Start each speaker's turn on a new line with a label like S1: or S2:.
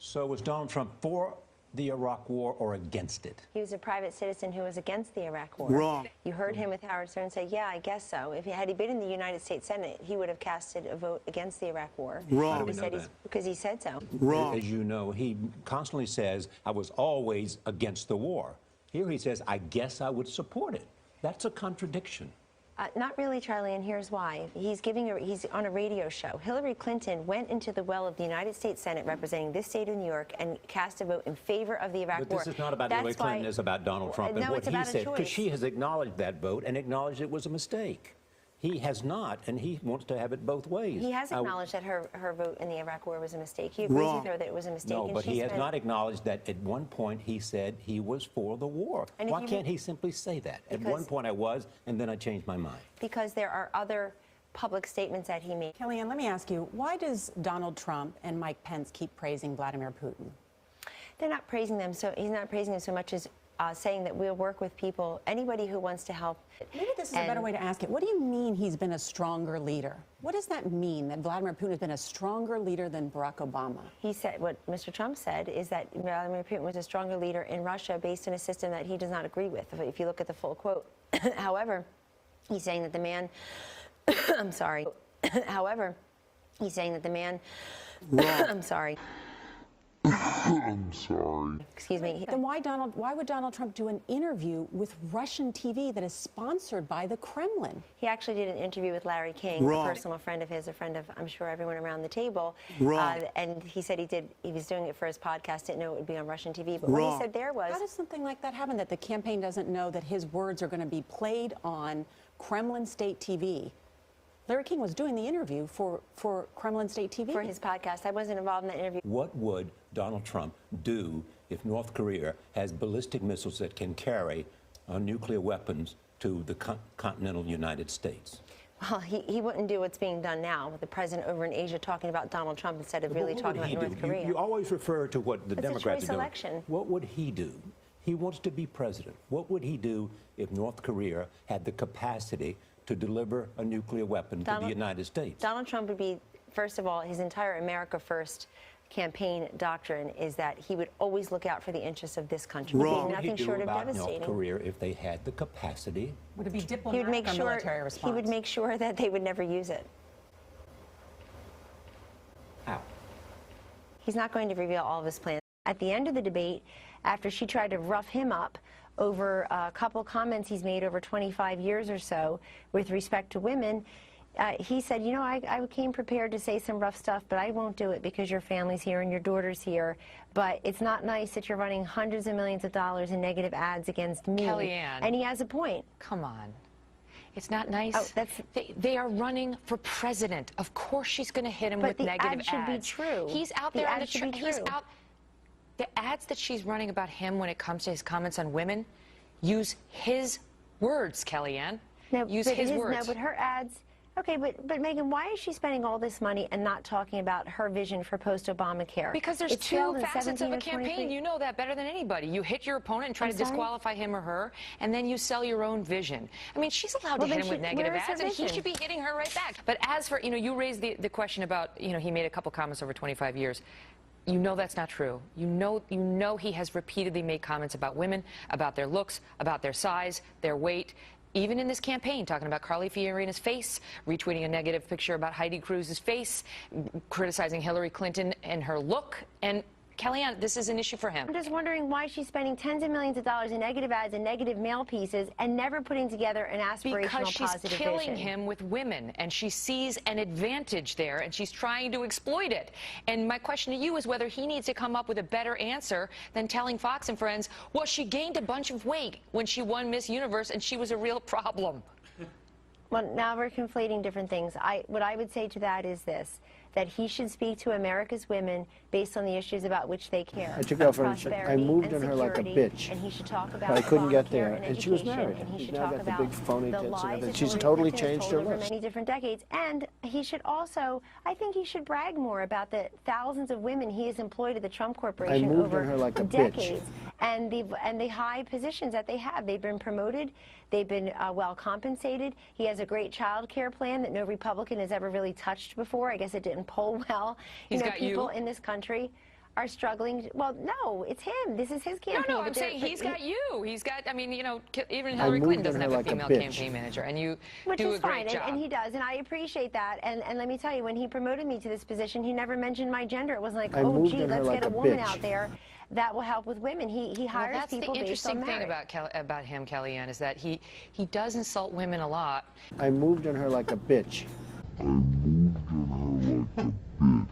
S1: So was Donald Trump for the Iraq War or against it?
S2: He was a private citizen who was against the Iraq War.
S3: Wrong.
S2: You heard him with Howard Stern say, yeah, I guess so. Had he been in the United States Senate, he would have casted a vote against the Iraq War.
S3: Wrong.
S1: How do we know that?
S2: Because he said so.
S3: Wrong.
S1: As you know, he constantly says, I was always against the war. Here he says, I guess I would support it. That's a contradiction.
S2: Not really, Charlie, and here's why. He's on a radio show. Hillary Clinton went into the well of the United States Senate representing this state of New York and cast a vote in favor of the Iraq War.
S1: But this is not about Hillary Clinton, it's about Donald Trump and what he said, because she has acknowledged that vote and acknowledged it was a mistake. He has not, and he wants to have it both ways.
S2: He has acknowledged that her vote in the Iraq War was a mistake. He agrees with her that it was a mistake.
S1: No, but he has not acknowledged that at one point he said he was for the war. Why can't he simply say that? At one point I was, and then I changed my mind.
S2: Because there are other public statements that he made.
S4: Kellyanne, let me ask you, why does Donald Trump and Mike Pence keep praising Vladimir Putin?
S2: They're not praising them, so he's not praising them so much as saying that we'll work with people, anybody who wants to help.
S4: Maybe this is a better way to ask it. What do you mean he's been a stronger leader? What does that mean, that Vladimir Putin has been a stronger leader than Barack Obama?
S2: He said, what Mr. Trump said is that Vladimir Putin was a stronger leader in Russia based on a system that he does not agree with, if you look at the full quote. However, he's saying that the man, I'm sorry. However, he's saying that the man, I'm sorry.
S3: I'm sorry.
S2: Excuse me.
S4: Then why would Donald Trump do an interview with Russian TV that is sponsored by the Kremlin?
S2: He actually did an interview with Larry King, a personal friend of his, a friend of, I'm sure, everyone around the table. And he said he was doing it for his podcast, didn't know it would be on Russian TV. But what he said there was...
S4: How does something like that happen, that the campaign doesn't know that his words are going to be played on Kremlin State TV? Larry King was doing the interview for Kremlin State TV.
S2: For his podcast. I wasn't involved in that interview.
S1: What would Donald Trump do if North Korea has ballistic missiles that can carry nuclear weapons to the continental United States?
S2: Well, he wouldn't do what's being done now with the president over in Asia talking about Donald Trump instead of really talking about North Korea.
S1: You always refer to what the Democrats are doing.
S2: Election.
S1: What would he do? He wants to be president. What would he do if North Korea had the capacity to deliver a nuclear weapon to the United States?
S2: Donald Trump would be, first of all, his entire America First campaign doctrine is that he would always look out for the interests of this country.
S1: Wrong.
S2: Nothing
S1: What would he
S2: short
S1: do
S2: of
S1: about
S2: devastating.
S1: North Korea if they had the capacity?
S4: Would it be diplomatic or military response?
S2: He would make sure that they would never use it.
S1: How?
S2: He's not going to reveal all of his plans. At the end of the debate, after she tried to rough him up over a couple comments he's made over 25 years or so with respect to women, he said, you know, I came prepared to say some rough stuff, but I won't do it because your family's here and your daughter's here. But it's not nice that you're running hundreds of millions of dollars in negative ads against me.
S5: Kellyanne.
S2: And he has a point.
S5: Come on. It's not nice.
S2: Oh,
S5: they are running for president. Of course she's going to hit him with negative ads.
S2: But the ad should be true.
S5: He's out there on the ads that she's running about him when it comes to his comments on women use his words, Kellyanne. Use his words.
S2: No, but her ads... Okay, but Megyn, why is she spending all this money and not talking about her vision for post-Obamacare?
S5: Because there's two facets of a campaign. You know that better than anybody. You hit your opponent and try to disqualify him or her, and then you sell your own vision. I mean, she's allowed to hit him with negative ads, and he should be hitting her right back. But as for, you raised the question about, he made a couple comments over 25 years. You know that's not true. You know he has repeatedly made comments about women, about their looks, about their size, their weight. Even in this campaign, talking about Carly Fiorina's face, retweeting a negative picture about Heidi Cruz's face, criticizing Hillary Clinton and her look. And Kellyanne, this is an issue for him.
S2: I'm just wondering why she's spending tens of millions of dollars in negative ads and negative mail pieces and never putting together an aspirational positive vision.
S5: Because she's killing him with women, and she sees an advantage there, and she's trying to exploit it. And my question to you is whether he needs to come up with a better answer than telling Fox and Friends, well, she gained a bunch of weight when she won Miss Universe, and she was a real problem.
S2: Well, now we're conflating different things. What I would say to that is this, that he should speak to America's women based on the issues about which they care.
S6: That's your girlfriend. I moved on her like a bitch.
S2: And he should talk about
S6: I couldn't get there.
S2: and
S6: she was married.
S2: And he should
S6: now
S2: talk
S6: got the big phony
S2: the
S6: tits and
S2: lies
S6: everything.
S2: that
S6: She's
S2: Hillary
S6: totally
S2: Clinton has
S6: changed
S2: told
S6: her
S2: over
S6: list.
S2: many different decades. And he should also, I think he should brag more about the thousands of women he has employed at the Trump Corporation over
S6: her like a
S2: decades.
S6: bitch.
S2: And the high positions that they have. They've been promoted. They've been well compensated. He has a great child care plan that no Republican has ever really touched before. I guess it didn't poll well.
S5: He's got
S2: people in this country are struggling. Well, no, it's him. This is his campaign.
S5: No, I'm saying he's got you. He's got, I mean, you know, even Hillary Clinton doesn't have a female campaign manager, and you do a great job.
S2: And he does, and I appreciate that. And let me tell you, when he promoted me to this position, he never mentioned my gender. It wasn't like, oh, gee, let's get a woman out there that will help with women. He hires people based on merit.
S5: That's the interesting thing about him, Kellyanne, is that he does insult women a lot.
S6: I moved on her like a bitch.
S3: I moved on her like a bitch.